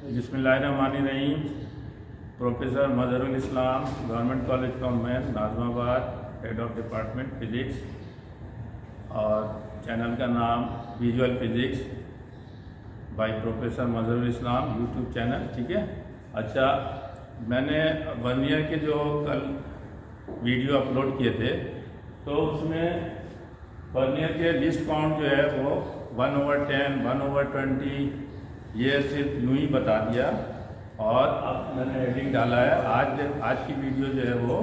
बिस्मिल्लाहिर्रहमानिर्रहीम। Professor Mazharul Islam, government college convent Nazimabad, head of department physics, और channel का नाम visual physics by professor Mazharul Islam, YouTube channel. ठीक है। अच्छा, मैंने वर्नियर के जो कल वीडियो अपलोड किए थे, तो उसमें वर्नियर के लिस्ट काउंट जो है वो 1/10, 1/20 ये सिर्फ यूँ ही बता दिया। और अब मैंने हेडिंग डाला है, आज की वीडियो जो है वो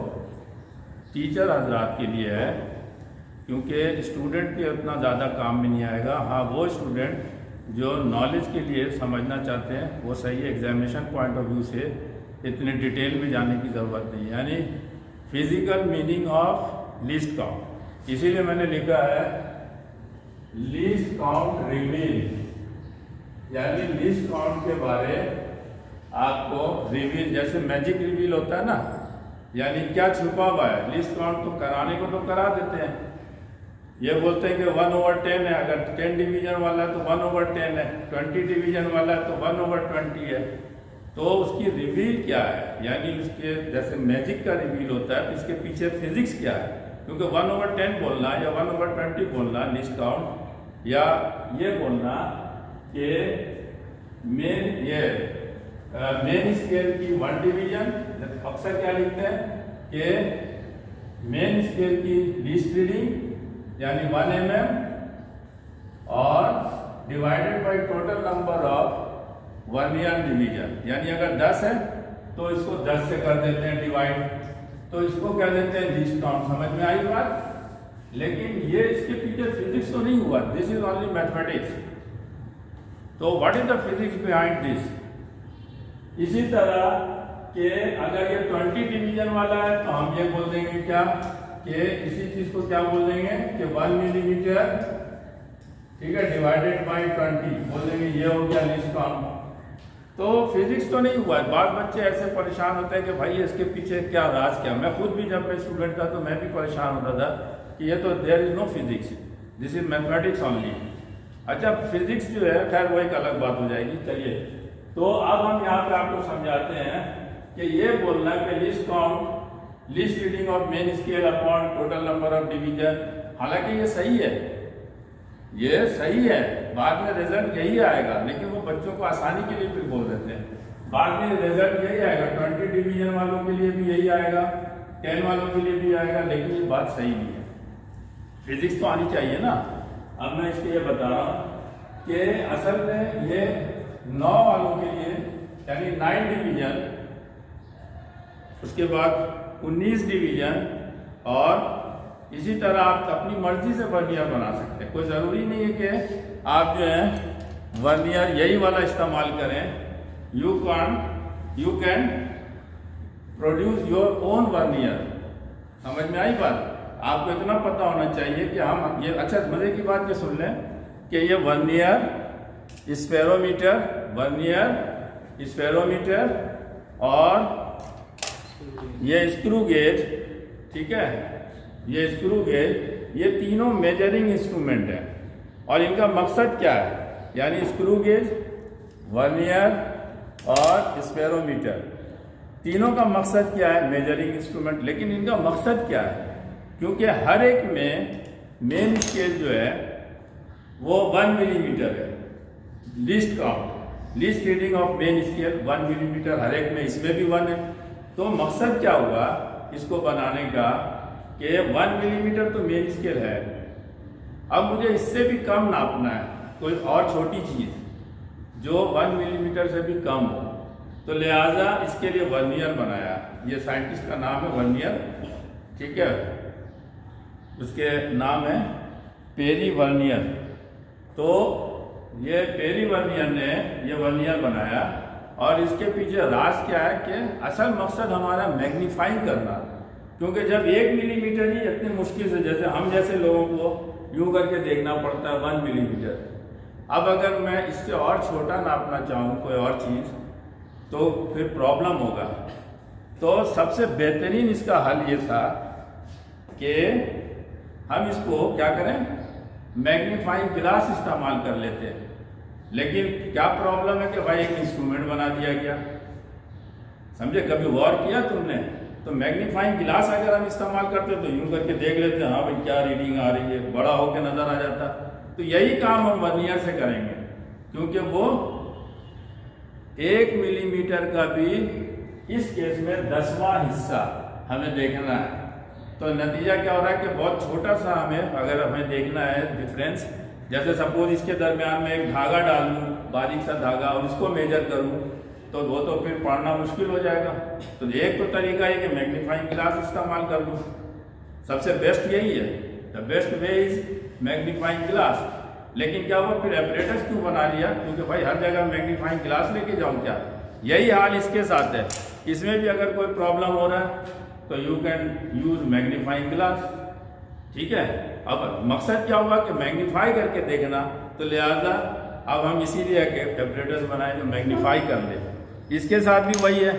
टीचर हजरात के लिए है, क्योंकि स्टूडेंट के उतना ज़्यादा काम में नहीं आएगा। हाँ, वो स्टूडेंट जो नॉलेज के लिए समझना चाहते हैं, वो सही एग्जामिनेशन पॉइंट ऑफ व्यू से इतने डिटेल में जाने की ज़रूरत नहीं है। यानी physical meaning of list count, इसीलिए मैंने लिखा है लिस्ट काउंट रिवील, यानी लिस्ट काउंट के बारे आपको रिवील, जैसे मैजिक रिवील होता है ना, यानी क्या छुपा हुआ है। लिस्ट काउंट तो कराने को तो करा देते हैं, ये बोलते हैं कि 1/10 है, अगर 10 डिवीजन वाला है तो 1/10 है, 20 डिवीजन वाला है तो 1/20 है। तो उसकी रिवील क्या है, यानी उसके जैसे मैजिक का रिवील होता है, तो इसके पीछे फिजिक्स क्या है। क्योंकि 1/10 बोलना या 1/20 बोलना लिस्ट काउंट, या ये बोलना कि मेन स्केल की 1 डिवीजन, अक्सर क्या लिखते हैं कि मेन स्केल की लीस्ट रीडिंग यानी 1 mm, और divided by total number of vernier division, यानी अगर 10 है तो इसको 10 से कर देते हैं डिवाइड, तो इसको क्या देते हैं लिस्ट काउंट। समझ में आई बात। लेकिन ये इसके पीछे फिजिक्स तो नहीं हुआ, दिस इज ओनली मैथमेटिक्स। तो what is the physics behind this. इसी तरह कि अगर ये 20 डिवीजन वाला है तो हम ये बोल देंगे क्या कि इसी चीज को क्या बोल देंगे कि 1 मिलीमीटर, ठीक है, डिवाइडेड बाय 20 बोल देंगे, ये हो गया लिस्ट काउंट। तो फिजिक्स तो नहीं हुआ है। बाद बच्चे ऐसे परेशान होते हैं कि भाई इसके पीछे क्या राज क्या। मैं खुद भी जब मैं स्टूडेंट था तो मैं भी परेशान होता था कि ये तो there is no physics, this is mathematics only. अच्छा, फिजिक्स जो है खैर वो एक अलग बात हो जाएगी। चलिए, तो अब हम यहाँ पे आपको समझाते हैं कि ये बोलना कि list count least reading of main scale upon total number of division, हालांकि ये सही है, ये सही है, बाद में रिजल्ट यही आएगा। लेकिन वो बच्चों को आसानी के लिए फिर बोल देते हैं, बाद में रिजल्ट यही आएगा, 20 डिवीजन वालों के लिए भी यही आएगा, 10 वालों के लिए भी आएगा। लेकिन ये बात सही नहीं है, फिजिक्स तो आनी चाहिए ना। अब मैं इसके ये बता रहा हूँ कि असल में ये 9 वालों के लिए यानी 9 डिवीजन, उसके बाद 19 डिवीजन, और इसी तरह आप अपनी मर्जी से वर्नियर बना सकते हैं। कोई ज़रूरी नहीं है कि आप जो है वर्नियर यही वाला इस्तेमाल करें। You can produce your own vernier. समझ में आई बात। आपको इतना पता होना चाहिए कि हम ये, अच्छा मजे की बात ये सुन लें कि ये वर्नियर स्पेरोमीटर, वर्नियर स्पेरोमीटर और ये स्क्रू गेज, ठीक है, ये स्क्रू गेज, ये तीनों मेजरिंग इंस्ट्रूमेंट हैं। और इनका मकसद क्या है, यानी स्क्रू गेज, वर्नियर और स्पेरोमीटर, तीनों का मकसद क्या है, मेजरिंग इंस्ट्रूमेंट। लेकिन इनका मकसद क्या है, क्योंकि हर एक में मेन स्केल जो है वो 1 मिलीमीटर है। Least count, least reading of main scale 1 millimetre हर एक में, इसमें भी 1 है। तो मकसद क्या हुआ इसको बनाने का कि 1 मिलीमीटर तो मेन स्केल है, अब मुझे इससे भी कम नापना है, कोई और छोटी चीज़ जो 1 मिलीमीटर से भी कम हो, तो लिहाजा इसके लिए वर्नियर बनाया। ये साइंटिस्ट का नाम है वर्नियर, ठीक है, उसके नाम है पेरी वर्नियर। तो ये पेरी वर्नियर ने ये वर्नियर बनाया, और इसके पीछे राज क्या है कि असल मकसद हमारा मैग्नीफाइंग करना। क्योंकि जब 1 मिलीमीटर ही इतनी मुश्किल से, जैसे हम जैसे लोगों को यूँ करके देखना पड़ता है 1 मिलीमीटर, अब अगर मैं इससे और छोटा नापना चाहूँ कोई और चीज़ तो फिर प्रॉब्लम होगा। तो सबसे बेहतरीन इसका हल ये था कि हम इसको क्या करें, मैग्नीफाइंग ग्लास इस्तेमाल कर लेते हैं। लेकिन क्या प्रॉब्लम है कि भाई एक इंस्ट्रूमेंट बना दिया गया, समझे? कभी गौर किया तुमने? तो मैग्नीफाइंग ग्लास अगर हम इस्तेमाल करते तो यूं करके देख लेते हैं, हाँ भाई क्या रीडिंग आ रही है, बड़ा होकर नजर आ जाता। तो यही काम हम वर्नियर से करेंगे, क्योंकि वो 1 मिलीमीटर का भी इस केस में 10वां हिस्सा हमें देखना है। तो नतीजा क्या हो रहा है कि बहुत छोटा सा अगर हमें देखना है डिफरेंस, जैसे सपोज इसके दरमियान में एक धागा डाल दूँ, बारीक सा धागा, और इसको मेजर करूँ, तो वो तो फिर पढ़ना मुश्किल हो जाएगा। तो एक तो तरीका है कि मैग्नीफाइंग ग्लास इस्तेमाल कर लूँ, सबसे बेस्ट यही है। The best way is magnifying glass. लेकिन क्या हुआ, फिर एपरेटस क्यों बना लिया? क्योंकि भाई हर जगह मैग्नीफाइंग ग्लास लेके जाऊँ क्या? यही हाल इसके साथ है। इसमें भी अगर कोई प्रॉब्लम हो रहा है तो you can use magnifying glass, ठीक है। अब मकसद क्या हुआ कि मैग्नीफाई करके देखना, तो लिहाजा अब हम इसीलिए एपरेटस बनाए जो मैग्नीफाई कर ले। इसके साथ भी वही है,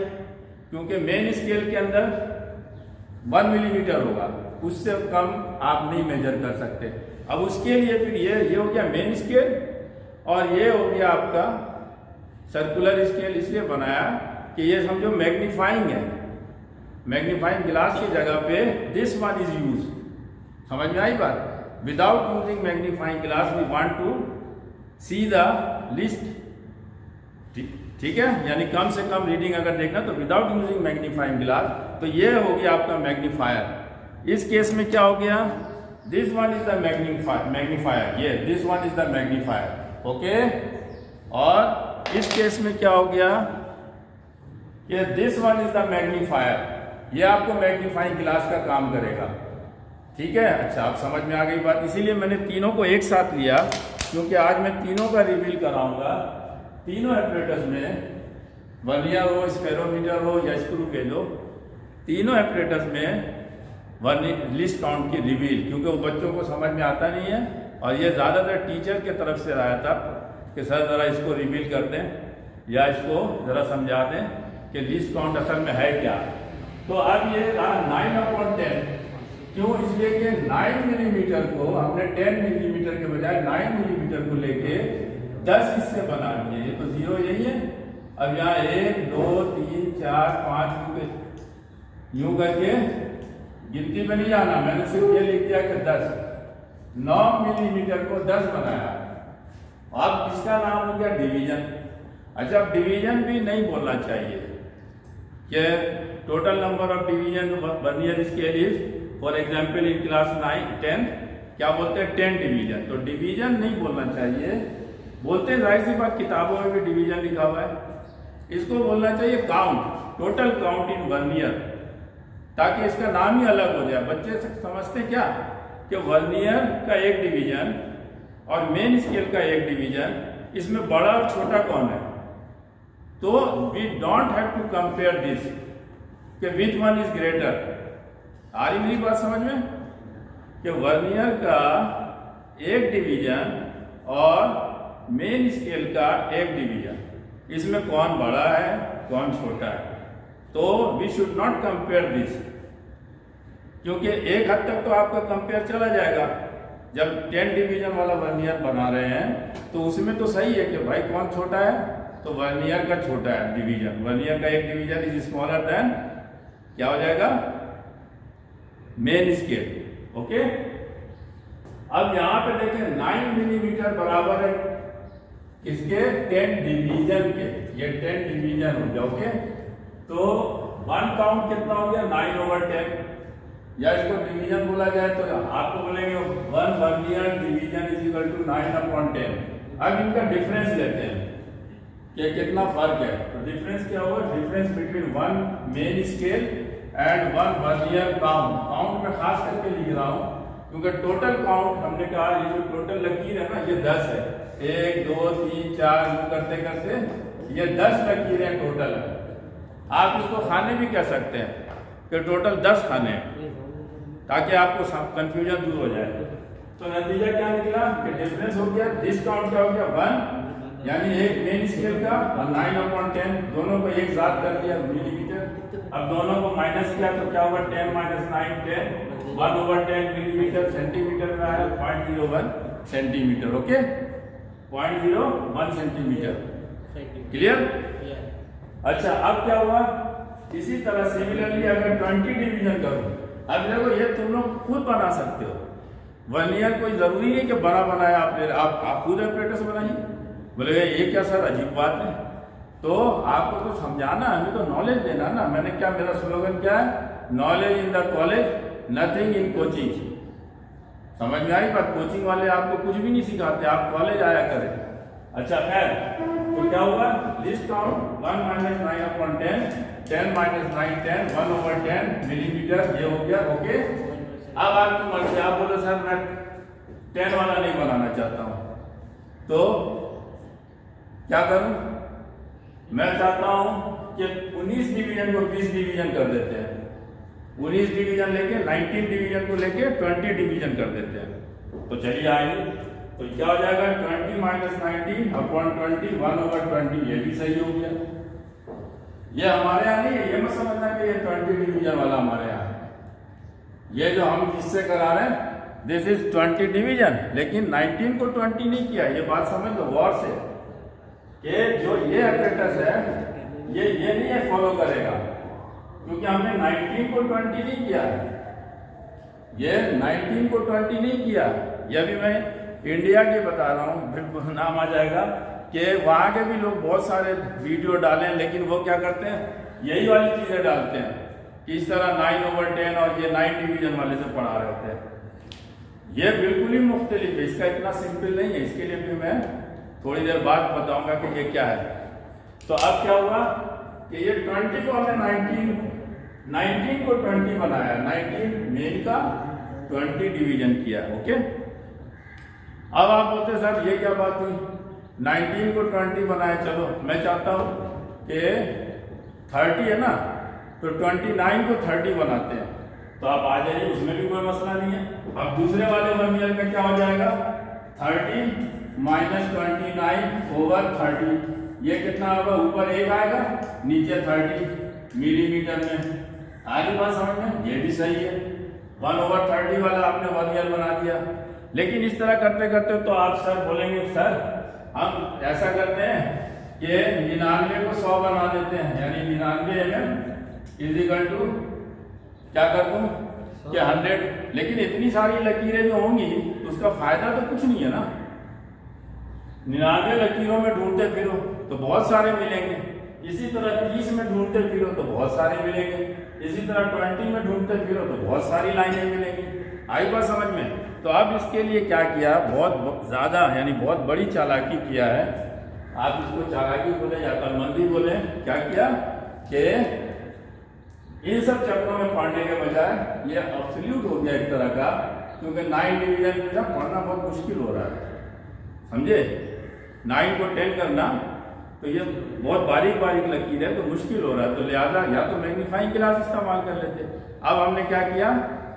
क्योंकि मेन स्केल के अंदर 1 मिलीमीटर होगा, उससे कम आप नहीं मेजर कर सकते। अब उसके लिए फिर ये हो गया मेन स्केल, और ये हो गया आपका सर्कुलर स्केल। इसलिए बनाया कि ये समझो मैग्नीफाइंग है, मैग्नीफाइंग ग्लास की जगह पे दिस वन इज यूज। समझ में आई बात? Without using magnifying glass we want to see the least, ठीक है, यानी कम से कम रीडिंग अगर देखना तो विदाउट यूजिंग मैग्नीफाइंग ग्लास। तो ये हो गया आपका मैग्नीफायर। इस केस में क्या हो गया, this one is the magnifier, ये this one is the magnifier, okay. और इस केस में क्या हो गया कि this one is the magnifier, ये आपको मैग्नीफाइंग ग्लास का काम करेगा, ठीक है। अच्छा, आप समझ में आ गई बात। इसीलिए मैंने तीनों को एक साथ लिया, क्योंकि आज मैं तीनों का रिवील कराऊंगा। तीनों एपरेटस में, वर्नियर हो, स्पेरोमीटर हो या स्क्रू गेज हो, तीनों एपरेटस में लिस्ट काउंट की रिवील, क्योंकि वो बच्चों को समझ में आता नहीं है, और ये ज़्यादातर टीचर के तरफ से रहा था कि सर ज़रा इसको रिवील कर दें या इसको ज़रा समझा दें कि लिस्ट काउंट असल में है क्या। तो अब ये रहा 9/10, क्यों? इसलिए कि 9 मिलीमीटर को हमने 10 मिलीमीटर के बजाय 9 मिलीमीटर को लेके 10 हिस्से बना दिए। ये तो 0 यही है। अब यहाँ 1 2 3 4 5 यूं करके गिनती पे नहीं जाना, मैंने सिर्फ ये लिख दिया कि 10। 9 मिलीमीटर को 10 बनाया। अब इसका नाम हो गया डिवीजन। अच्छा, अब डिवीजन भी नहीं बोलना चाहिए कि total number of division vernier scale is, for example in class 9-10 क्या बोलते हैं, 10 डिवीजन। तो डिवीजन नहीं बोलना चाहिए, बोलते हैं जाहिर सी बात, किताबों में भी डिवीजन लिखा हुआ है। इसको बोलना चाहिए count, total count in vernier, ताकि इसका नाम ही अलग हो जाए। बच्चे समझते क्या कि वर्नियर का एक डिवीजन और मेन स्केल का एक डिवीजन, इसमें बड़ा और छोटा कौन है? तो we don't have to compare this कि विच वन इज ग्रेटर। आ रही मेरी बात समझ में? कि वर्नियर का एक डिवीजन और मेन स्केल का एक डिवीजन, इसमें कौन बड़ा है कौन छोटा है। तो we should not compare this, क्योंकि एक हद तक तो आपका कंपेयर चला जाएगा। जब 10 डिवीजन वाला वर्नियर बना रहे हैं तो उसमें तो सही है कि भाई कौन छोटा है, तो वर्नियर का छोटा है डिवीजन, वर्नियर का एक डिवीजन इज स्मॉलर देन क्या हो जाएगा, मेन स्केल, ओके। अब यहां पे देखें 9 मिलीमीटर बराबर है किसके, 10 डिवीजन के। ये 10 डिवीजन हो गया, ओके। तो 1 काउंट कितना हो गया, 9/10, या इसको डिवीजन बोला जाए तो आपको बोलेंगे 1 vernier division is equal to 9/10। अब इनका डिफरेंस लेते हैं कि कितना फर्क है। तो डिफरेंस क्या होगा, difference between 1 main scale and 1 vernier count. Count में खास करके लिख रहा हूं क्योंकि टोटल काउंट हमने कहा ये जो टोटल लकीर है ना, ये 10 है। 1 2 3 4 करते करते ये 10 लकीरें टोटल है। आप इसको खाने भी कह सकते हैं कि टोटल 10 खाने हैं, ताकि आपको कंफ्यूजन दूर हो जाए। तो नतीजा क्या निकला कि डिफरेंस हो गया, दिस काउंट क्या हो गया 1, यानी एक मेन स्केल का और 9/10, दोनों को एक साथ कर दिया मिलीमीटर। अब दोनों को माइनस किया तो क्या होगा, 10 - 9 10, 1/10 मिलीमीटर। सेंटीमीटर में आया 0.01 सेंटीमीटर, ओके। 0.01 सेंटीमीटर। क्लियर? अच्छा, अब क्या हुआ, इसी तरह सिमिलरली अगर 20 डिवीजन करूं, अब देखो ये तुम लोग खुद बना सकते हो। वर्नियर कोई जरूरी नहीं कि बड़ा बनाया आपने, आप खुद एपरेटस बनाइए। बोले ये क्या सर, अजीब बात है। तो आपको तो समझाना, हमें तो नॉलेज देना ना। मैंने क्या, मेरा स्लोगन क्या है, knowledge in the college, nothing in coaching. समझ में आई बात? कोचिंग वाले आपको कुछ भी नहीं सिखाते, आप कॉलेज आया करें। अच्छा खैर, तो क्या हुआ, लिस्ट काउंट 1 - 9/10, 10 - 9 10, 1/10 मिलीमीटर, ये हो गया। ओके, अब आपकी मर्जी, आप बोलो सर मैं 10 वाला नहीं बनाना चाहता हूं, तो क्या करूं? मैं चाहता हूं कि 19 डिवीजन को 20 डिवीजन कर देते हैं। 19 डिवीजन लेके 19 डिवीजन को लेके 20 डिवीजन कर देते हैं। तो चलिए आइए, तो क्या हो जाएगा, 20 - 19/20, 1/20, ये भी सही हो गया। ये हमारे यहाँ नहीं है, ये मत समझना कि ये 20 डिवीजन वाला हमारे यहाँ है। ये जो हम जिससे करा रहे हैं, दिस इज 20 डिवीजन, लेकिन 19 को 20 नहीं किया। ये बात समझ लो गौर से, कि जो ये एपरेटस है, ये नहीं है फॉलो करेगा, क्योंकि हमने 19 को 20 नहीं किया। ये 19 को 20 नहीं किया। ये भी मैं इंडिया की बता रहा हूँ, फिर नाम आ जाएगा कि वहाँ के भी लोग बहुत सारे वीडियो डालें, लेकिन वो क्या करते हैं, यही वाली चीज़ें डालते हैं कि इस तरह 9/10 और ये 9 डिवीजन वाले से पढ़ा रहे होते हैं। ये बिल्कुल ही मुख्तलिफ है, इसका इतना सिंपल नहीं है। इसके लिए भी मैं थोड़ी देर बाद बताऊंगा कि ये क्या है। तो अब क्या हुआ कि ये 20 को हमने 19 को 20 बनाया, 19 मेन का 20 डिवीजन किया। ओके, अब आप बोलते सर ये क्या बात हुई, 19 को 20 बनाया। चलो मैं चाहता हूं कि 30 है ना, तो 29 को 30 बनाते हैं। तो आप आ जाइए, उसमें भी कोई मसला नहीं है। अब दूसरे वाले वर्नियर का क्या हो जाएगा, 30 - 29/30, ये कितना होगा, ऊपर 1 आएगा, नीचे 30 मिलीमीटर में। आगे बात समझ में, ये भी सही है। 1/30 वाला आपने वर्नियर बना दिया। लेकिन इस तरह करते करते तो आप सर बोलेंगे, सर हम ऐसा करते हैं कि 99 को 100 बना देते हैं, यानी 99 mm = क्या कर दूं कि 100। लेकिन इतनी सारी लकीरें जो होंगी तो उसका फायदा तो कुछ नहीं है ना। 99 लकीरों में ढूंढते फिरो तो बहुत सारे मिलेंगे, इसी तरह 30 में ढूंढते फिरो तो बहुत सारे मिलेंगे, इसी तरह 20 में ढूंढते फिरो तो बहुत सारी लाइनें मिलेंगी। आई बात समझ में? तो अब इसके लिए क्या किया, बहुत ज़्यादा यानी बहुत बड़ी चालाकी किया है। आप इसको चालाकी बोले या अक्लमंदी बोले, क्या किया कि इन सब चक्रों में पढ़ने के बजाय ये एब्सोल्यूट हो गया एक तरह का, क्योंकि 9 डिवीजन में पढ़ना बहुत मुश्किल हो रहा है। समझे, 9 को 10 करना तो ये बहुत बारीक बारीक लकीर है, तो मुश्किल हो रहा है। तो लिहाजा या तो मैग्नीफाइंग ग्लास इस्तेमाल कर लेते। अब हमने क्या किया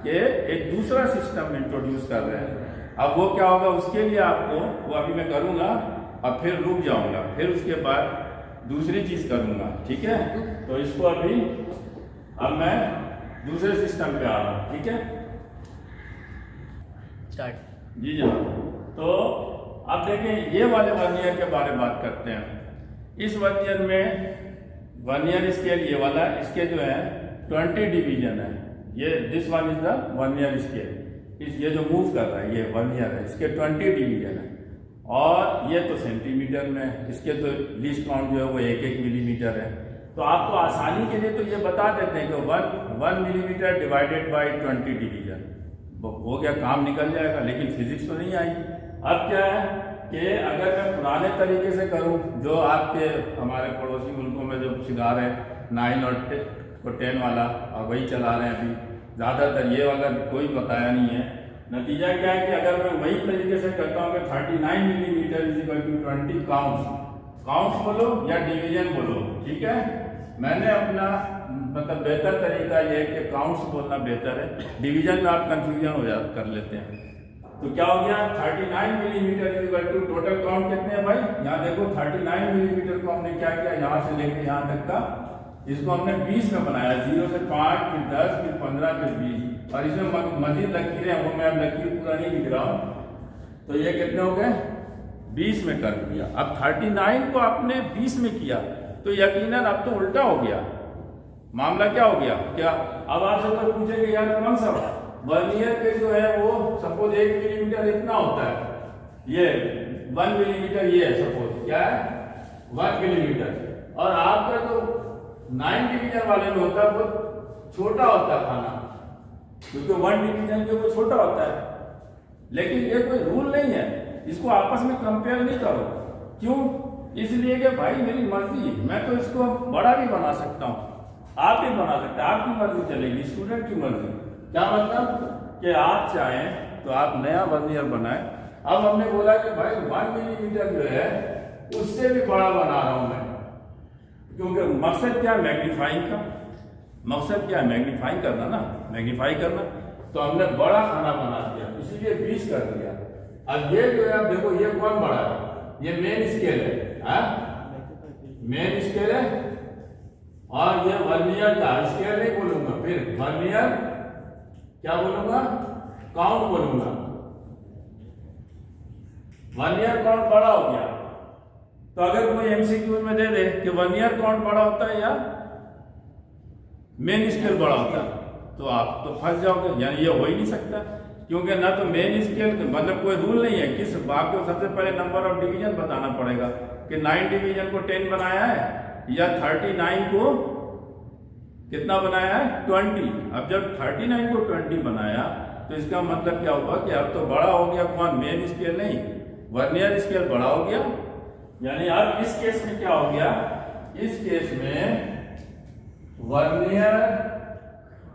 कि एक दूसरा सिस्टम इंट्रोड्यूस कर रहे हैं। अब वो क्या होगा, उसके लिए आपको, वो अभी मैं करूँगा और फिर रुक जाऊँगा, फिर उसके बाद दूसरी चीज़ करूँगा। ठीक है, तो इसको अभी अब मैं दूसरे सिस्टम पे आ रहा हूँ। ठीक है, स्टार्ट जी जनाब। तो अब देखें, ये वाले वर्नियर के बारे में बात करते हैं। इस वर्नियर में वर्नियर स्केल ये वाला, इसके जो है 20 डिवीजन है। ये this one is the vernier scale. ये जो मूव कर रहा है ये वर्नियर है, इसके 20 डिवीजन है। और ये तो सेंटीमीटर में, इसके तो लीस्ट काउंट जो है वो 1-1 मिलीमीटर है। तो आपको आसानी के लिए तो ये बता देते हैं कि 1 मिलीमीटर डिवाइडेड बाय 20 डिवीजन हो गया, काम निकल जाएगा। लेकिन फिजिक्स तो नहीं आई। अब क्या है कि अगर मैं पुराने तरीके से करूं, जो आपके हमारे पड़ोसी मुल्कों में जो सिखा रहे हैं 9 और 10 वाला, और वही चला रहे हैं अभी ज़्यादातर, ये वाला कोई बताया नहीं है। नतीजा क्या है कि अगर मैं वही तरीके से करता हूँ कि 39 मिलीमीटर = 20 काउंट्स बोलो या डिवीजन बोलो, ठीक है। मैंने अपना मतलब बेहतर तरीका ये है कि काउंट्स बोलना बेहतर है, डिवीजन में आप कंफ्यूजन हो कर लेते हैं। तो क्या हो गया, 39 मिलीमीटर = टोटल काउंट कितने हैं भाई, यहाँ देखो 39 मिलीमीटर को हमने क्या किया, यहाँ से लेकर यहाँ तक का इसको हमने 20 में बनाया, 0 से 5, फिर 10, फिर 15, फिर 20। और इसमें मजीद लकीरें, वो मैं अब लकीर पूरा नहीं लिख रहा हूँ। तो ये कितने हो गए, 20 में कर दिया। अब 39 को आपने 20 में किया तो यकीनन अब तो उल्टा हो गया मामला। क्या हो गया? क्या अब आपसे कोई पूछेगा यार कौन सा वर्नियर के जो है वो सपोज 1 मिलीमीटर इतना होता है, ये 1 मिलीमीटर ये है सपोज, क्या है 1 मिलीमीटर, और आपका जो 9 डिवीजन वाले में होता है वो छोटा होता है खाना, क्योंकि 1 डिवीजन जो वो छोटा होता है। लेकिन ये कोई रूल नहीं है, इसको आपस में कंपेयर नहीं करो। क्यों? इसलिए कि भाई मेरी मर्जी, मैं तो इसको बड़ा भी बना सकता हूँ, आप भी बना सकते हैं, आपकी मर्जी चलेगी, स्टूडेंट की मर्जी। क्या मतलब कि आप चाहें तो आप नया वर्नियर बनाएं। अब हमने बोला कि भाई 1 मिलीमीटर जो है उससे भी बड़ा बना रहा हूं मैं, क्योंकि मकसद क्या है मैग्नीफाइंग का, मकसद क्या है मैग्नीफाइंग करना ना, मैग्नीफाई करना। तो हमने बड़ा खाना बना दिया, इसीलिए 20 कर दिया। अब ये जो है आप देखो ये कौन बड़ा है, ये मेन स्केल है, मेन स्केल है, और ये वर्नियर का स्केल नहीं बोलूंगा, फिर वर्नियर क्या बोलूंगा, काउंट बोलूंगा। वर्नियर काउंट बड़ा हो गया, तो अगर कोई एमसीक्यू में दे दे कि वर्नियर काउंट बड़ा होता है या मेन स्केल बड़ा होता है, तो आप तो फंस जाओगे, यानी ये हो ही नहीं सकता, क्योंकि ना तो मेन स्केल मतलब कोई रूल नहीं है। किस भाग को सबसे पहले नंबर ऑफ डिवीजन बताना पड़ेगा कि 9 डिवीजन को 10 बनाया है या 39 को कितना बनाया है 20। अब जब 39 को 20 बनाया तो इसका मतलब क्या हुआ कि अब तो बड़ा हो गया कौन, मेन स्केल नहीं, वर्नियर स्केल बड़ा हो गया। यानी अब इस केस में क्या हो गया, इस केस में वर्नियर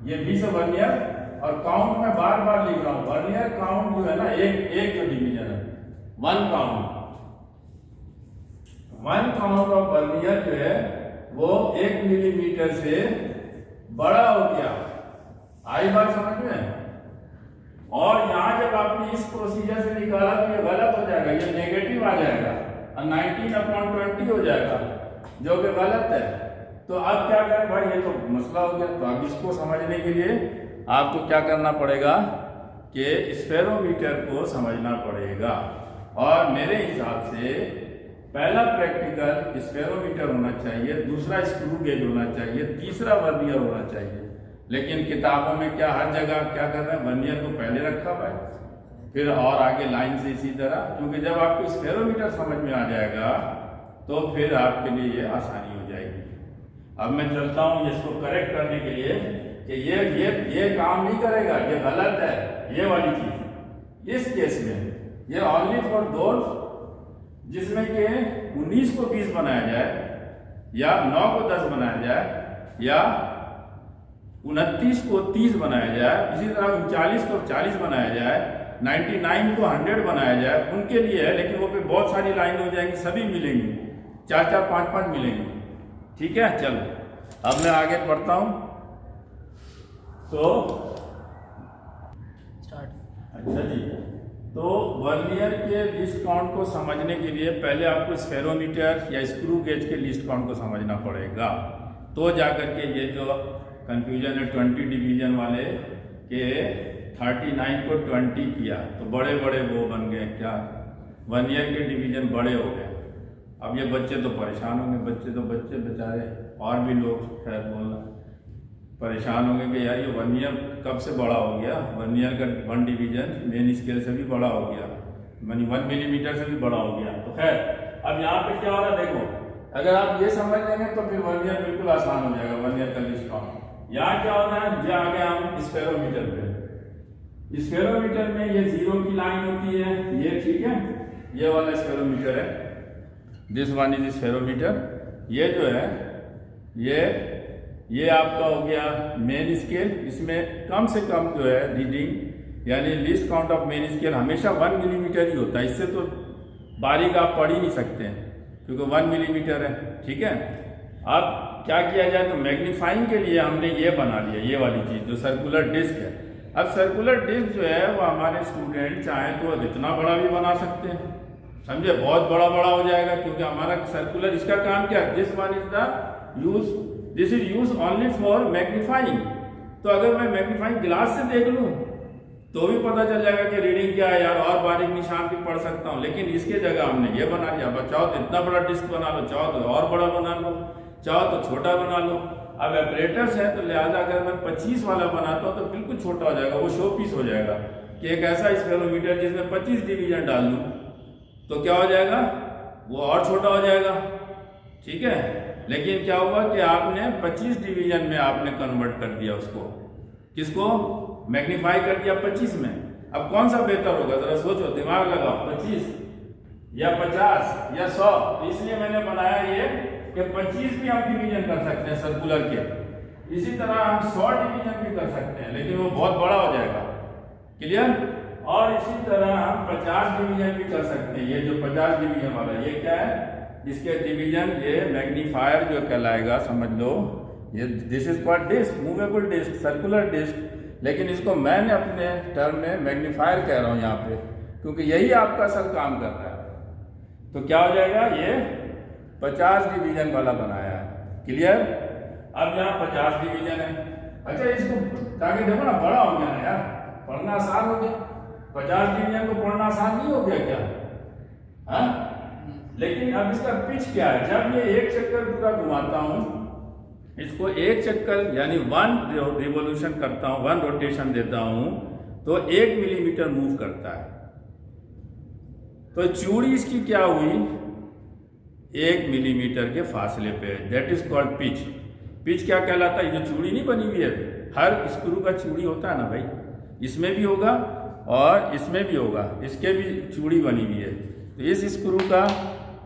ये 20 वर्नियर, और काउंट में बार बार लिख रहा हूं, वर्नियर काउंट जो है ना एक जो डिवीजन है 1 काउंट ऑफ वर्नियर जो है वो 1 मिलीमीटर से बड़ा हो गया। आई बात समझ में? और यहां जब आपने इस प्रोसीजर से निकाला तो ये गलत हो जाएगा, ये नेगेटिव आ जाएगा और 19/20 हो जाएगा, जो कि गलत है। तो अब क्या करें भाई, ये तो मसला हो गया। तो अब इसको समझने के लिए आपको क्या करना पड़ेगा कि स्फेरोमीटर को समझना पड़ेगा। और मेरे हिसाब से पहला प्रैक्टिकल स्फेरोमीटर होना चाहिए, दूसरा स्क्रू गेज होना चाहिए, तीसरा वर्नियर होना चाहिए। लेकिन किताबों में क्या हर जगह क्या कर रहे हैं, वर्नियर को पहले रखा हुआ है, फिर और आगे लाइन से इसी तरह। क्योंकि जब आपको स्फेरोमीटर समझ में आ जाएगा तो फिर आपके लिए ये आसानी हो जाएगी। अब मैं चलता हूँ इसको करेक्ट करने के लिए कि ये काम नहीं करेगा, ये गलत है, ये वाली चीज। इस केस में ये ओनली फॉर दोज जिसमें कि 19 को 20 बनाया जाए या 9 को 10 बनाया जाए या 29 को 30 बनाया जाए, इसी तरह 39 को 40 बनाया जाए, 99 को 100 बनाया जाए, उनके लिए है। लेकिन वो पे बहुत सारी लाइन हो जाएंगी, सभी मिलेंगी, 4-4, 5-5 मिलेंगी। ठीक है, चलो अब मैं आगे पढ़ता हूं। तो अच्छा जी, तो वर्नियर के लिस्ट काउंट को समझने के लिए पहले आपको स्फेरोमीटर या स्क्रू गेज के लिस्ट काउंट को समझना पड़ेगा, तो जाकर के ये जो कंफ्यूजन है 20 डिवीजन वाले के 39 को 20 किया तो बड़े बड़े वो बन गए, क्या वर्नियर के डिवीजन बड़े हो गए। अब ये बच्चे तो परेशान होंगे, बच्चे बेचारे, और भी लोग खैर बोलना परेशान होंगे कि यार ये वर्नियर कब से बड़ा हो गया, वर्नियर का 1 डिवीजन मेन स्केल से भी बड़ा हो गया, यानी 1 मिलीमीटर से भी बड़ा हो गया। तो खैर अब यहाँ पे क्या हो रहा है देखो, अगर आप ये समझ लेंगे तो फिर वर्नियर बिल्कुल आसान हो जाएगा, वर्नियर का लिस्ट काउंट। यहाँ क्या होना है, ये आ गया हम स्फेरोमीटर पे। स्फेरोमीटर में ये 0 की लाइन होती है, ये ठीक है, ये वाला स्फेरोमीटर है, दिस वन इज स्फेरोमीटर। ये जो है ये आपका हो गया मेन स्केल। इसमें कम से कम जो है रीडिंग यानी list count of main scale हमेशा 1 मिलीमीटर ही होता है, इससे तो बारीक आप पढ़ ही नहीं सकते हैं क्योंकि 1 मिलीमीटर है। ठीक है, अब क्या किया जाए, तो मैग्नीफाइंग के लिए हमने ये बना लिया, ये वाली चीज जो सर्कुलर डिस्क है। अब सर्कुलर डिस्क जो है वो हमारे स्टूडेंट चाहे तो इतना बड़ा भी बना सकते हैं, समझे, बहुत बड़ा हो जाएगा, क्योंकि हमारा सर्कुलर, इसका काम क्या है, this one is the use, this is use only for magnifying. तो अगर मैं मैग्नीफाइंग ग्लास से देख लूं तो भी पता चल जाएगा कि रीडिंग क्या है यार, और बारीक निशान भी पढ़ सकता हूँ। लेकिन इसके जगह हमने ये बना लिया। अब चाहो तो इतना बड़ा डिस्क बना लो, चाहो तो और बड़ा बना लो, चाहो तो छोटा बना लो। अब ऑपरेटर्स है तो लिहाजा अगर मैं 25 वाला बनाता हूँ तो बिल्कुल छोटा हो जाएगा, वो शो पीस हो जाएगा कि एक ऐसा स्फेरोमीटर जिसमें 25 डिवीजन डाल दूँ तो क्या हो जाएगा, वो और छोटा हो जाएगा। ठीक है, लेकिन क्या हुआ कि आपने 25 डिवीजन में आपने कन्वर्ट कर दिया उसको, किसको, मैग्नीफाई कर दिया 25 में। अब कौन सा बेहतर होगा, जरा सोचो, दिमाग लगाओ, 25 या 50 या 100। तो इसलिए मैंने बनाया ये कि 25 भी हम डिवीजन कर सकते हैं सर्कुलर के, इसी तरह हम 100 डिवीजन भी कर सकते हैं, लेकिन वो बहुत बड़ा हो जाएगा। क्लियर। और इसी तरह हम 50 डिवीजन भी कर सकते हैं। ये जो 50 डिवीजन वाला ये क्या है, इसके डिवीजन ये मैग्नीफायर जो कहलाएगा, समझ लो ये this is called disc, movable disc, circular disc. लेकिन इसको मैंने अपने टर्म में मैग्नीफायर कह रहा हूँ यहाँ पे, क्योंकि यही आपका असल काम कर रहा है। तो क्या हो जाएगा, ये 50 डिवीजन वाला बनाया है। क्लियर। अब यहाँ 50 डिवीजन है। अच्छा, इसको ताकि देखो ना बड़ा हो गया ना यार, पढ़ना आसान हो गया। 50 डिवीजन को पढ़ना आसान नहीं हो गया क्या? हाँ, लेकिन अब इसका पिच क्या है, जब ये एक चक्कर पूरा घुमाता हूँ, इसको एक चक्कर यानी 1 रिवोल्यूशन करता हूँ, 1 रोटेशन देता हूँ, तो 1 मिलीमीटर मूव करता है। तो चूड़ी इसकी क्या हुई, 1 मिलीमीटर के फासले पे, that is called pitch. Pitch क्या कहलाता है, ये जो चूड़ी नहीं बनी हुई है, हर स्क्रू का चूड़ी होता है ना भाई, इसमें भी होगा और इसमें भी होगा, इसके भी चूड़ी बनी हुई है, तो इस स्क्रू का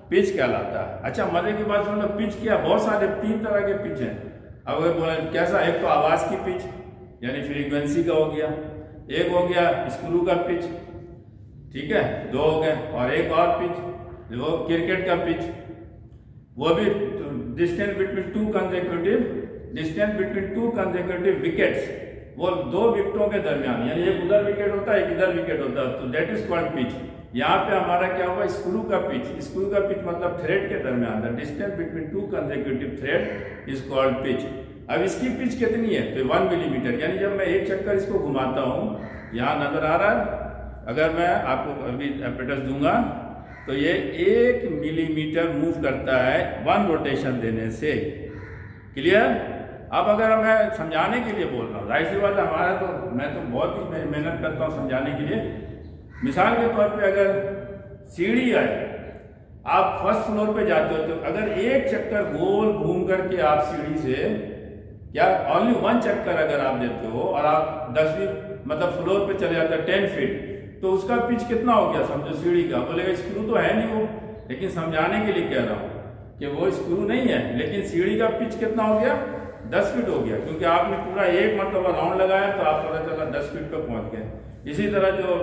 पिच कहलाता है। अच्छा, मजे की बात सुनो, पिच क्या, बहुत सारे 3 तरह के पिच हैं। अब अगर बोले कैसा, एक तो आवाज की पिच यानी फ्रीक्वेंसी का हो गया, एक हो गया स्क्रू का पिच, ठीक है, 2 हो गए, और एक और पिच वो क्रिकेट का पिच, वो भी डिस्टेंस बिटवीन 2 कंसेक्यूटिव विकेट्स, वो 2 विकेटों के दरमियान, यानी एक उधर विकेट होता है, एक इधर विकेट होता है, तो दैट इज कॉल्ड पिच। यहाँ पे हमारा क्या हुआ, स्क्रू का पिच। स्क्रू का पिच मतलब थ्रेड के दरमियान, the distance between 2 consecutive thread is called pitch. अब इसकी पिच कितनी है, तो 1 मिलीमीटर, यानी जब मैं एक चक्कर इसको घुमाता हूँ, यहाँ नजर आ रहा है, अगर मैं आपको अभी एपेटस दूंगा तो ये 1 मिलीमीटर मूव करता है 1 रोटेशन देने से। क्लियर। अब अगर मैं समझाने के लिए बोल रहा हूँ, जाहिर सी बात है, हमारा तो मैं तो बहुत ही मेहनत करता हूँ समझाने के लिए। मिसाल के तौर पे अगर सीढ़ी है, आप फर्स्ट फ्लोर पे जाते हो, तो अगर एक चक्कर गोल घूम करके आप सीढ़ी से, या ओनली 1 चक्कर अगर आप देते हो और आप 10वीं मतलब फ्लोर पे चले जाते हैं 10 फीट, तो उसका पिच कितना हो गया समझो सीढ़ी का। बोलेगा स्क्रू तो है नहीं वो, लेकिन समझाने के लिए कह रहा हूँ कि वो स्क्रू नहीं है, लेकिन सीढ़ी का पिच कितना हो गया, 10 फीट हो गया, क्योंकि आपने पूरा एक मतलब राउंड लगाया तो आप पता चला 10 फीट पे पहुंच गए। इसी तरह जो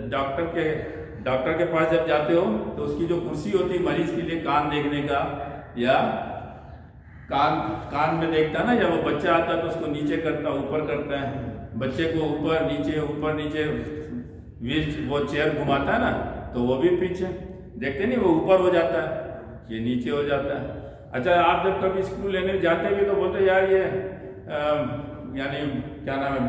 डॉक्टर के पास जब जाते हो तो उसकी जो कुर्सी होती है मरीज के लिए कान देखने का, या कान में देखता है ना, या वो बच्चा आता है तो उसको नीचे करता है ऊपर करता है, बच्चे को ऊपर नीचे व्हील वो चेयर घुमाता है ना, तो वो भी पिच है। देखते नहीं, वो ऊपर हो जाता है, ये नीचे हो जाता है। अच्छा, आप जब कभी स्क्रू लेने जाते भी तो बोलते यार ये यानी क्या नाम है,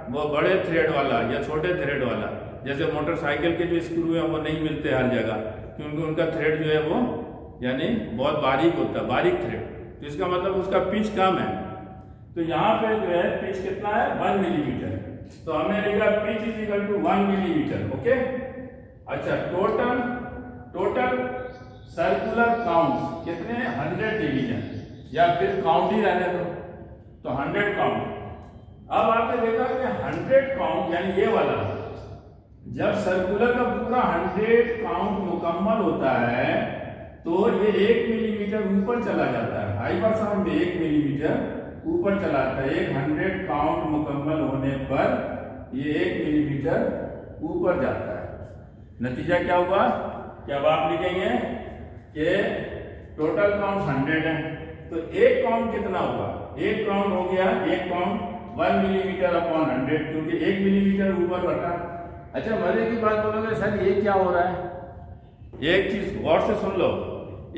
वो बड़े थ्रेड वाला या छोटे थ्रेड वाला, जैसे मोटरसाइकिल के जो स्क्रू है वो नहीं मिलते हर जगह, क्योंकि उनका थ्रेड जो है वो यानी बहुत बारीक होता है, बारीक थ्रेड, तो इसका मतलब उसका पिच कम है। तो यहाँ पे जो है पिच कितना है, 1 मिलीमीटर, तो हमने लिखा pitch is equal to 1 millimetre. Okay. अच्छा, टोटल सर्कुलर काउंट कितने, 100 डिवीजन, या फिर काउंट ही रहने दो, तो 100 काउंट। अब आपने देखा कि 100 काउंट यानी ये वाला, जब सर्कुलर का पूरा 100 काउंट मुकम्मल होता है तो ये 1 मिलीमीटर ऊपर चला जाता है, हाई पर साउंड में 1 मिलीमीटर ऊपर चला जाता है। 100 काउंट मुकम्मल होने पर ये 1 मिलीमीटर ऊपर जाता है। नतीजा क्या हुआ कि अब आप लिखेंगे कि टोटल काउंट 100 है, तो एक काउंट कितना हुआ, एक काउंट हो गया, एक काउंट 1 मिलीमीटर अपॉन 100, क्योंकि 1 मिलीमीटर ऊपर बढ़ा। अच्छा, मजे की बात बोलोगे सर ये क्या हो रहा है, एक चीज गौर से सुन लो,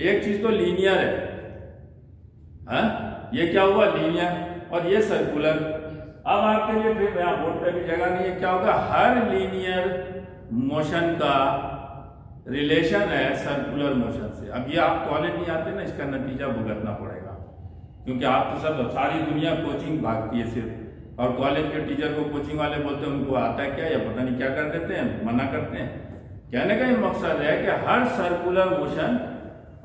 एक चीज तो लीनियर है, हाँ, ये क्या हुआ लीनियर, और ये सर्कुलर। अब आपके लिए फिर यहाँ बोर्ड पे भी जगह नहीं है, क्या होगा, हर लीनियर मोशन का रिलेशन है सर्कुलर मोशन से। अब ये आप कॉलेज नहीं आते ना, इसका नतीजा भुगतना पड़ेगा, क्योंकि आप तो सब सारी दुनिया कोचिंग भागती है सिर्फ, और कॉलेज के टीचर को कोचिंग वाले बोलते हैं उनको आता है क्या, या पता नहीं क्या कर देते हैं, मना करते हैं। कहने का ये मकसद है कि हर सर्कुलर मोशन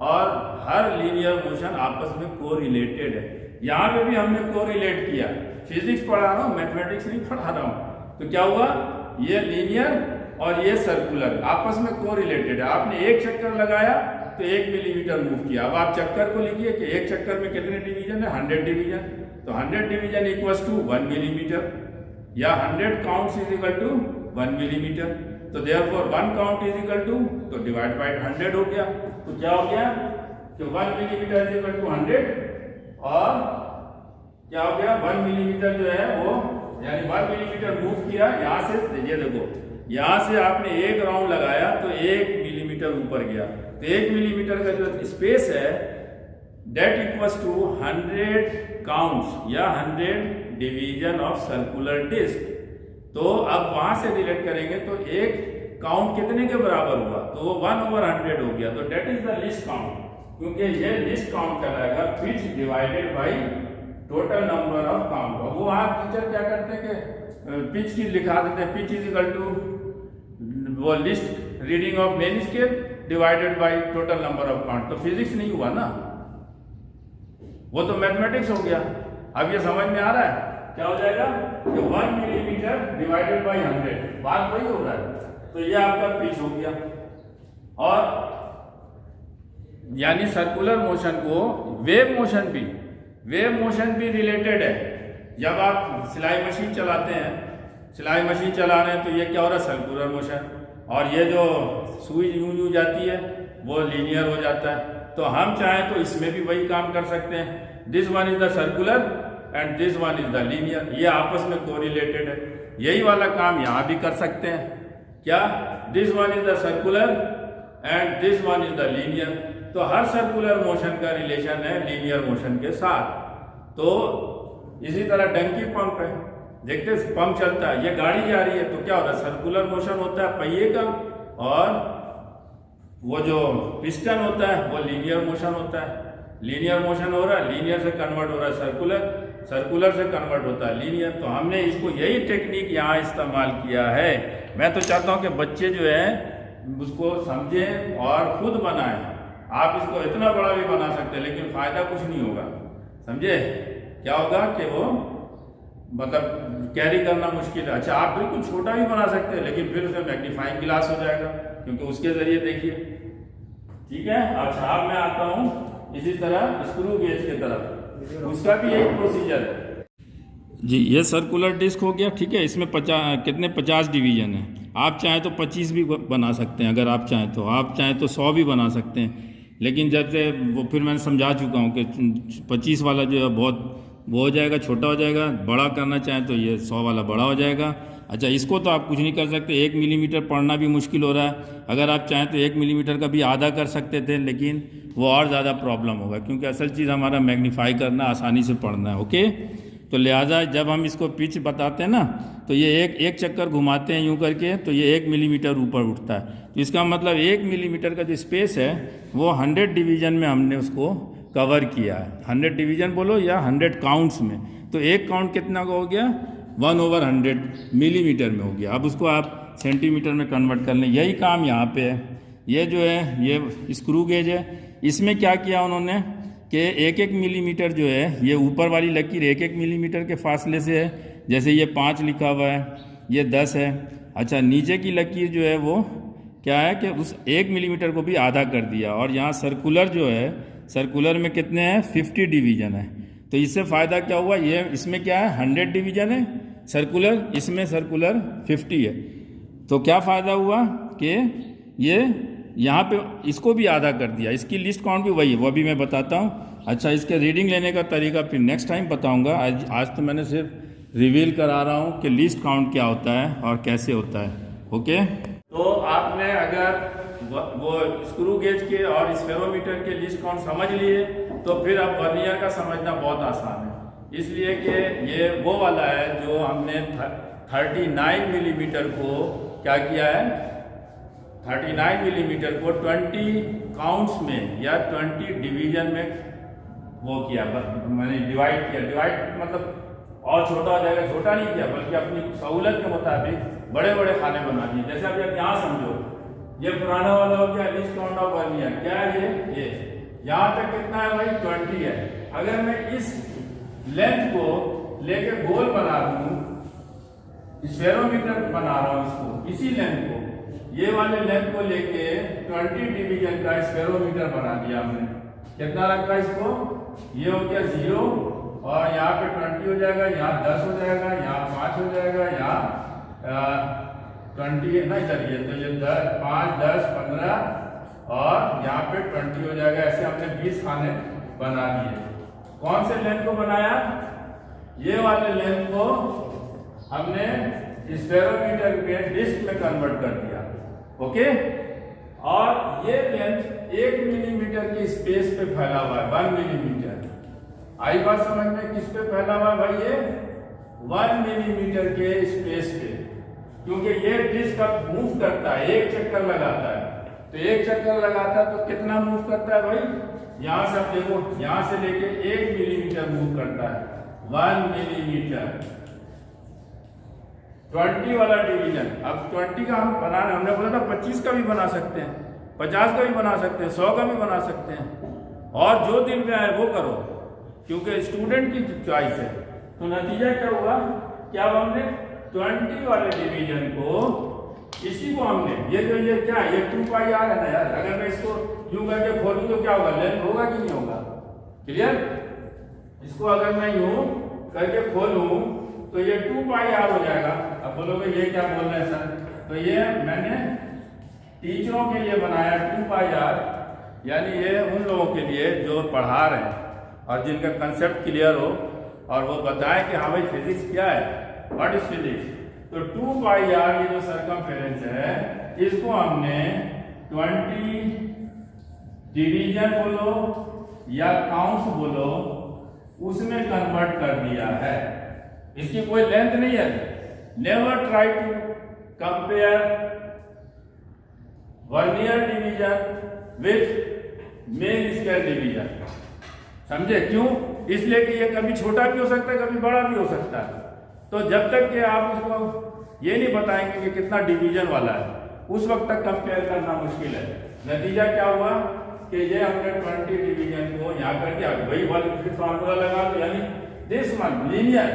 और हर लीनियर मोशन आपस में को रिलेटेड है। यहाँ पे भी हमने को रिलेट किया, फिजिक्स पढ़ा रहा हूँ, मैथमेटिक्स नहीं पढ़ा रहा हूँ। तो क्या हुआ, ये लीनियर और ये सर्कुलर आपस में को रिलेटेड है। आपने एक चक्कर लगाया तो 1 मिलीमीटर मूव किया। अब आप चक्कर को लिखिए कि एक चक्कर में कितने डिवीजन है, 100 डिवीजन। तो 100 डिवीजन इक्वल्स टू 1 मिलीमीटर, या 100 counts is equal to 1 millimetre. तो therefore 1 count is equal to, तो डिवाइड बाय 100 हो गया। तो क्या हो गया कि 1 मिलीमीटर इज इक्वल टू 100, और क्या हो गया, 1 मिलीमीटर जो है वो, यानी 1 मिलीमीटर मूव किया यहाँ से, ये देखो यहाँ से आपने एक राउंड लगाया तो 1 मिलीमीटर ऊपर गया। तो 1 मिलीमीटर का जो स्पेस है डेट इक्वल्स टू 100 काउंट्स या 100 डिवीजन ऑफ सर्कुलर डिस्क। तो अब वहां से रिलेट करेंगे तो एक काउंट कितने के बराबर हुआ, तो वो 1/100 हो गया। तो that is the least count, क्योंकि ये लिस्ट काउंट कहलाएगा pitch divided by total number of count. वो आप टीचर क्या करते हैं कि पिच की लिखा देते हैं, पिच इज इक्वल टू वो list reading of main scale divided by total number of count. तो फिजिक्स नहीं हुआ ना, वो तो मैथमेटिक्स हो गया। अब ये समझ में आ रहा है क्या हो जाएगा कि 1 मिलीमीटर डिवाइडेड बाई 100, बात वही हो रहा है। तो ये आपका पिच हो गया। और यानी सर्कुलर मोशन को वेव मोशन भी रिलेटेड है। जब आप सिलाई मशीन चलाते हैं, सिलाई मशीन चला रहे हैं, तो ये क्या हो रहा है, सर्कुलर मोशन, और ये जो सुई यूं जाती है वो लीनियर हो जाता है। तो हम चाहें तो इसमें भी वही काम कर सकते हैं। This one is the circular and this one is the linear, ये आपस में कोरिलेटेड है। यही वाला काम यहाँ भी कर सकते हैं, क्या, this one is the circular and this one is the linear. तो हर सर्कुलर मोशन का रिलेशन है लीनियर मोशन के साथ। तो इसी तरह डंकी पंप है, देखते पंप चलता है, ये गाड़ी जा रही है, तो क्या होता है, सर्कुलर मोशन होता है पहिए का, और वो जो पिस्टन होता है वो लीनियर मोशन होता है। लीनियर मोशन हो रहा है, लीनियर से कन्वर्ट हो रहा है सर्कुलर, सर्कुलर से कन्वर्ट होता है लीनियर। तो हमने इसको यही टेक्निक यहाँ इस्तेमाल किया है। मैं तो चाहता हूँ कि बच्चे जो है उसको समझें और खुद बनाएं। आप इसको इतना बड़ा भी बना सकते हैं, लेकिन फायदा कुछ नहीं होगा, समझे। क्या होगा कि वो मतलब कैरी करना मुश्किल है। अच्छा, आप बिल्कुल छोटा भी बना सकते हैं, लेकिन फिर उसमें मैग्नीफाइंग ग्लास हो जाएगा, क्योंकि उसके जरिए देखिए, ठीक है। अच्छा, अब मैं आता हूँ इसी तरह स्क्रू गेज की तरफ, उसका भी एक प्रोसीजर है जी। ये सर्कुलर डिस्क हो गया, ठीक है। इसमें 50 डिवीजन है। आप चाहें तो 25 भी बना सकते हैं, अगर आप चाहें तो। आप चाहें तो 100 भी बना सकते हैं, लेकिन जब से वो फिर मैंने समझा चुका हूँ कि 25 वाला जो है बहुत वो हो जाएगा, छोटा हो जाएगा। बड़ा करना चाहें तो ये 100 वाला बड़ा हो जाएगा। अच्छा, इसको तो आप कुछ नहीं कर सकते, 1 मिलीमीटर पढ़ना भी मुश्किल हो रहा है। अगर आप चाहें तो 1 मिलीमीटर का भी आधा कर सकते थे, लेकिन वो और ज़्यादा प्रॉब्लम होगा, क्योंकि असल चीज़ हमारा मैग्नीफाई करना, आसानी से पढ़ना है। ओके, तो लिहाजा जब हम इसको पिच बताते हैं ना, तो ये एक चक्कर घुमाते हैं यूँ करके, तो ये 1 मिलीमीटर ऊपर उठता है। तो इसका मतलब 1 मिलीमीटर का जो स्पेस है वो 100 डिवीजन में हमने उसको कवर किया है। 100 डिवीजन बोलो या 100 काउंट्स में। तो एक काउंट कितना का हो गया, 1/100 मिलीमीटर में हो गया। अब उसको आप सेंटीमीटर में कन्वर्ट कर लें, यही काम यहाँ पे है। ये जो है ये स्क्रू गेज है, इसमें क्या किया उन्होंने कि 1-1 मिलीमीटर जो है, ये ऊपर वाली लकीर 1-1 मिलीमीटर के फासले से है। जैसे ये 5 लिखा हुआ है, ये 10 है। अच्छा, नीचे की लकीर जो है वो क्या है कि उस 1 मिलीमीटर को भी आधा कर दिया। और यहाँ सर्कुलर जो है, सर्कुलर में कितने हैं, 50 डिवीजन है। तो इससे फ़ायदा क्या हुआ, ये इसमें क्या है 100 डिवीजन है सर्कुलर, इसमें सर्कुलर 50 है। तो क्या फ़ायदा हुआ कि ये यहाँ पे इसको भी आधा कर दिया। इसकी लिस्ट काउंट भी वही है, वो भी मैं बताता हूँ। अच्छा, इसके रीडिंग लेने का तरीका फिर नेक्स्ट टाइम बताऊँगा। आज तो मैंने सिर्फ रिवील करा रहा हूँ कि लिस्ट काउंट क्या होता है और कैसे होता है। ओके, तो आपने अगर वो स्क्रू गेज के और स्फेरोमीटर के लिस्ट काउंट समझ लिए, तो फिर अब वर्नियर का समझना बहुत आसान है। इसलिए कि ये वो वाला है जो हमने 39 मिलीमीटर को क्या किया है, 39 मिलीमीटर को 20 काउंट्स में या 20 डिवीजन में वो किया, मैंने डिवाइड किया। डिवाइड मतलब और छोटा हो जाएगा, छोटा नहीं किया बल्कि अपनी सहूलत के मुताबिक बड़े बड़े खाने बना दिए। जैसे अब यहाँ समझो, ये पुराना वाला हो गया लीस्ट काउंट ऑफ वर्नियर, क्या है ये यहाँ तक कितना है भाई 20 है। अगर मैं इस लेंथ को लेके गोल बना दूं, स्फेरोमीटर बना रहा हूं इसको, इसी लेंथ को, ये वाले लेंथ को लेके 20 डिवीजन का स्फेरोमीटर बना दिया हमने। कितना रखा इसको, ये हो गया 0 और यहाँ पे 20 हो जाएगा, यहाँ 10 हो जाएगा, यहाँ 5 हो जाएगा, यहाँ 20 नहीं चलिए तो ये 10, 5, 10, 15 और यहाँ पे 20 हो जाएगा। ऐसे हमने 20 खाने बना दिए। कौन से लेंथ को बनाया, ये वाले लेंथ को हमने स्फेरोमीटर के डिस्क में कन्वर्ट कर दिया। ओके, और ये लेंथ 1 मिलीमीटर की स्पेस पे फैला हुआ है, 1 मिलीमीटर। आई बात समझ में, किस पे फैला हुआ है भाई, ये 1 मिलीमीटर के स्पेस पे, क्योंकि ये डिस्क अब मूव करता है, एक चक्कर लगाता है। तो एक चक्कर लगाता है तो कितना मूव करता है भाई, यहां से आप देखो, यहां से लेके 1 मिलीमीटर मूव करता है, 1 मिलीमीटर। 20 वाला डिवीजन, अब 20 का हम बनाना, हमने बोला था 25 का भी बना सकते हैं, 50 का भी बना सकते हैं, 100 का भी बना सकते हैं, और जो दिल में आए वो करो, क्योंकि स्टूडेंट की चॉइस है। तो नतीजा क्या हुआ, क्या हमने 20 वाले डिवीजन को, इसी को हमने, ये जो ये क्या है, ये 2πr है ना यार, अगर मैं इसको यूं करके खोलूं तो क्या होगा, लेंथ होगा कि नहीं होगा, क्लियर। इसको अगर मैं यूं करके खोलूं तो ये 2πr हो जाएगा। अब बोलोगे ये क्या बोल रहे हैं सर, तो ये मैंने टीचरों के लिए बनाया 2πr, यानी ये उन लोगों के लिए जो पढ़ा रहे हैं और जिनका कंसेप्ट क्लियर हो और वो बताएं कि हाँ भाई फिजिक्स क्या है, व्हाट इज फिजिक्स। तो 2πr ये जो सरकमफेरेंस है, इसको हमने 20 डिवीजन बोलो या काउंट्स बोलो, उसमें कन्वर्ट कर दिया है। इसकी कोई लेंथ नहीं है। Never try to compare vernier division with main scale division, समझे क्यों, इसलिए कि ये कभी छोटा भी हो सकता है, कभी बड़ा भी हो सकता है। तो जब तक कि आप उसको ये नहीं बताएंगे कि कितना डिवीजन वाला है, उस वक्त तक कंपेयर करना मुश्किल है। नतीजा क्या हुआ कि ये हमने 20 डिवीजन को यहाँ कर दिया, वही वाला फार्मूला लगा दो, यानी दिस वन लीनियर।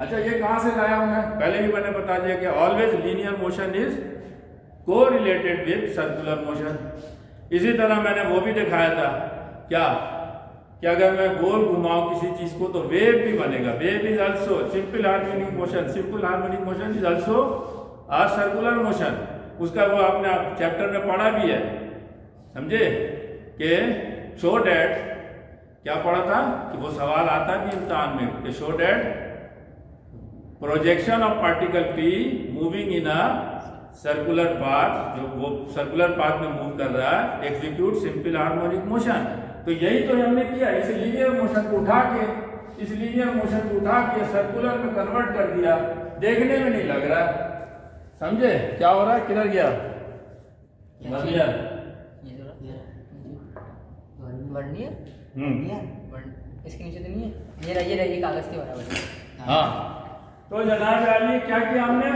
अच्छा, ये कहाँ से लाया हूं मैं, पहले भी मैंने बता दिया कि ऑलवेज लीनियर मोशन इज को रिलेटेड विथ सर्कुलर मोशन। इसी तरह मैंने वो भी दिखाया था क्या कि अगर मैं गोल घुमाऊं किसी चीज को तो वेव भी बनेगा। Wave is also simple harmonic motion, simple harmonic motion is also uh circular motion. उसका वो आपने चैप्टर में पढ़ा भी है, समझे, कि शो डैट, क्या पढ़ा था कि वो सवाल आता भी इम्तिहान में कि show that projection of particle P moving in a circular path, जो वो सर्कुलर पाथ में मूव कर रहा है, एग्जीक्यूट सिंपल हार्मोनिक मोशन। तो यही तो हमने किया, इस लीनियर मोशन को उठा के, इस लीनियर मोशन को उठा के सर्कुलर में कन्वर्ट कर दिया। देखने में नहीं लग रहा, समझे क्या हो रहा है, किधर गया वर्नियर, इसके नीचे तो नहीं है, ये कागज के बराबर। हाँ, तो जनाब अली क्या किया हमने,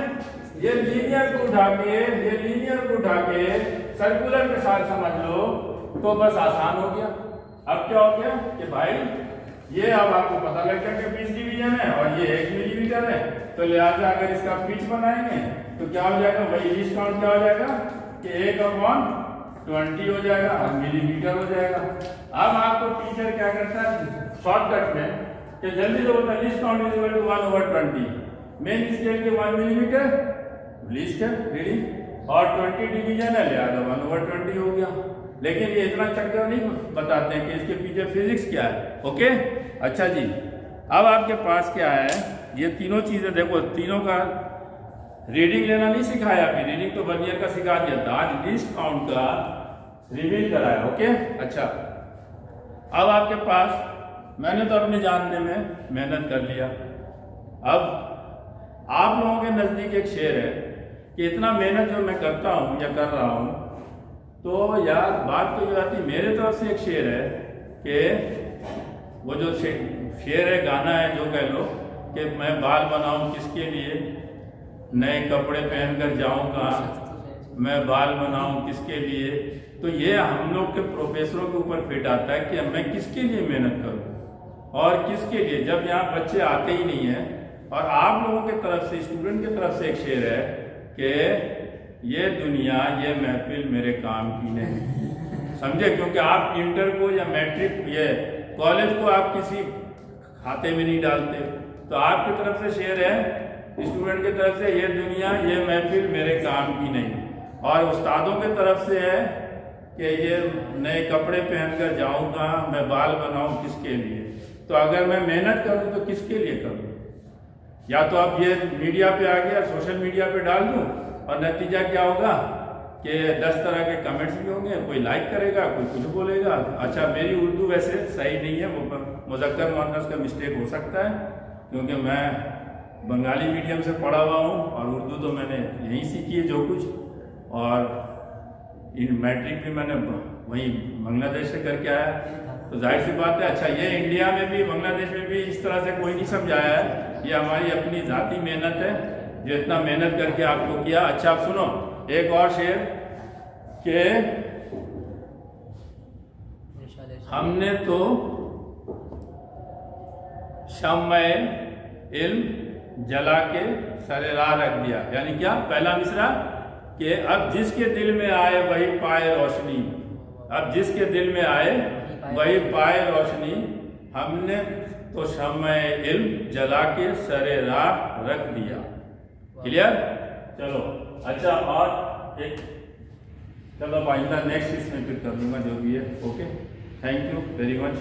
ये लीनियर को उठा के, ये लीनियर को उठा के सर्कुलर के साथ समझ लो तो बस आसान हो गया। अब क्या हो गया कि भाई ये अब आपको पता लग गया कि 20 डिवीजन है और ये 1 मिलीमीटर है, तो लिहाजा अगर इसका पिच बनाएंगे तो क्या हो जाएगा, वही लीस्ट काउंट क्या हो जाएगा कि 1/20 हो जाएगा और मिलीमीटर हो जाएगा। अब आपको टीचर क्या करता है शॉर्टकट में कि जल्दी से बोलता है least count is equal to 1/20, main scale के 1 मिलीमीटर लीस्ट है रीडिंग और 20 डिवीजन है, लिहाजा 1/20 हो गया। लेकिन ये इतना चक्कर नहीं बताते हैं कि इसके पीछे फिजिक्स क्या है। ओके, अच्छा जी, अब आपके पास क्या है, ये तीनों चीजें देखो, तीनों का रीडिंग लेना नहीं सिखाया, अभी रीडिंग तो वर्नियर का सिखा दिया था, आज लीस्ट काउंट का रिवील कराया। ओके, अच्छा, अब आपके पास मैंने तो अपने जानने में मेहनत कर लिया। अब आप लोगों के नज़दीक एक शेर है कि इतना मेहनत जो मैं करता हूँ या कर रहा हूँ, तो यार बात तो ये आती, मेरे तरफ से एक शेर है कि वो जो शेर है, गाना है जो कह लो, कि मैं बाल बनाऊं किसके लिए, नए कपड़े पहनकर जाऊं कहाँ, मैं बाल बनाऊं किसके लिए। तो ये हम लोग के प्रोफेसरों के ऊपर फिट आता है कि मैं किसके लिए मेहनत करूं और किसके लिए, जब यहाँ बच्चे आते ही नहीं है। और आप लोगों की तरफ से, स्टूडेंट की तरफ से एक शेर है कि ये दुनिया, ये महफिल मेरे काम की नहीं। समझे? क्योंकि आप इंटर को या मैट्रिक, ये कॉलेज को आप किसी खाते में नहीं डालते। तो आपकी तरफ से शेर है, स्टूडेंट की तरफ से, ये दुनिया, ये महफिल मेरे काम की नहीं। और उस्तादों की तरफ से है कि ये नए कपड़े पहनकर जाऊँ कहाँ, मैं बाल बनाऊँ किसके लिए। तो अगर मैं मेहनत करूँ तो किसके लिए करूँ? या तो अब ये मीडिया पे आ गया, सोशल मीडिया पे डाल दूँ और नतीजा क्या होगा कि 10 तरह के कमेंट्स भी होंगे, कोई लाइक करेगा, कोई कुछ बोलेगा। अच्छा, मेरी उर्दू वैसे सही नहीं है, वो मुज़क्कर मुअन्नस का मिस्टेक हो सकता है, क्योंकि मैं बंगाली मीडियम से पढ़ा हुआ हूँ और उर्दू तो मैंने यहीं सीखी है जो कुछ, और इन मैट्रिक भी मैंने वहीं बांग्लादेश से करके आया। तो जाहिर सी बात है, अच्छा ये इंडिया में भी, बांग्लादेश में भी इस तरह से कोई नहीं समझाया है, ये हमारी अपनी ज़ाती मेहनत है, जो इतना मेहनत करके आपको किया। अच्छा आप सुनो एक और शेर के, हमने तो शम्मे इल्म जला के सरे राह रख दिया। यानी क्या? पहला मिसरा कि अब जिसके दिल में आए वही पाए रोशनी, अब जिसके दिल में आए वही पाए रोशनी, हमने तो शम्मे इल्म जला के सरे राह रख दिया। क्लियर? चलो अच्छा, और एक, चलो आइंदा नेक्स्ट इसमें फिर कर लूँगा जो भी है। Okay, thank you very much.